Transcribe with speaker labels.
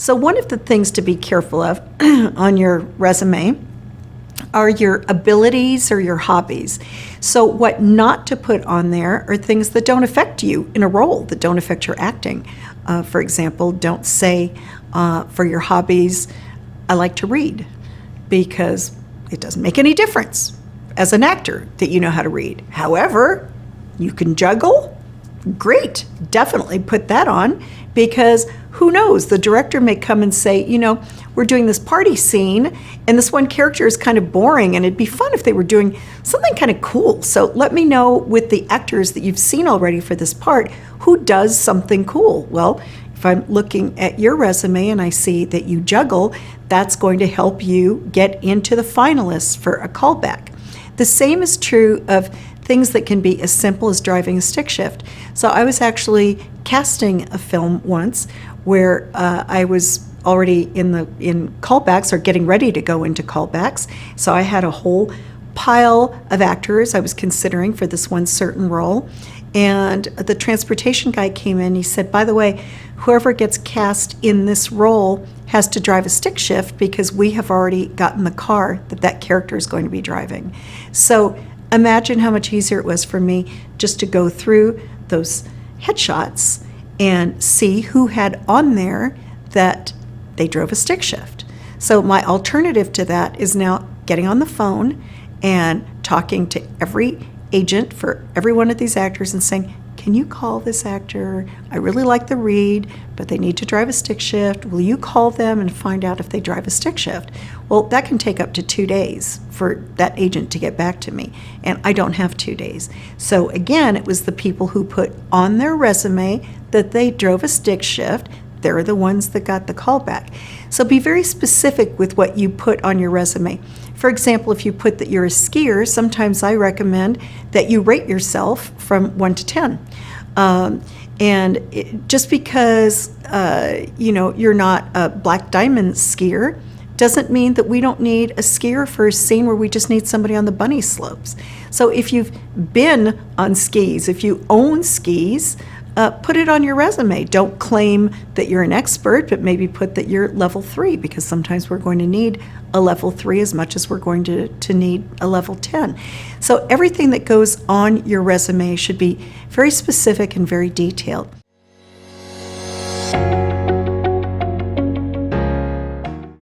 Speaker 1: So one of the things to be careful of on your resume are your abilities or your hobbies. So what not to put on there are things that don't affect you in a role, that don't affect your acting. For example, don't say for your hobbies, I like to read, because it doesn't make any difference as an actor that you know how to read. However, you can juggle. Great, definitely put that on, because who knows, the director may come and say, we're doing this party scene and this one character is kind of boring and it'd be fun if they were doing something kind of cool. So let me know with the actors that you've seen already for this part, who does something cool. Well, if I'm looking at your resume and I see that you juggle, that's going to help you get into the finalists for a callback. The same is true of things that can be as simple as driving a stick shift. So I was actually casting a film once where I was already in callbacks or getting ready to go into callbacks. So I had a whole pile of actors I was considering for this one certain role. And the transportation guy came in, he said, by the way, whoever gets cast in this role has to drive a stick shift because we have already gotten the car that character is going to be driving. So imagine how much easier it was for me just to go through those headshots and see who had on there that they drove a stick shift. So my alternative to that is now getting on the phone and talking to every agent for every one of these actors and saying, can you call this actor? I really like the read, but they need to drive a stick shift. Will you call them and find out if they drive a stick shift? Well, that can take up to 2 days for that agent to get back to me, and I don't have 2 days. So again, it was the people who put on their resume that they drove a stick shift. They're the ones that got the callback. So be very specific with what you put on your resume. For example, if you put that you're a skier, sometimes I recommend that you rate yourself from 1 to 10. Just because you're not a black diamond skier doesn't mean that we don't need a skier for a scene where we just need somebody on the bunny slopes. So if you've been on skis, if you own skis, put it on your resume. Don't claim that you're an expert, but maybe put that you're level 3, because sometimes we're going to need a level 3 as much as we're going to need a level 10. So everything that goes on your resume should be very specific and very detailed.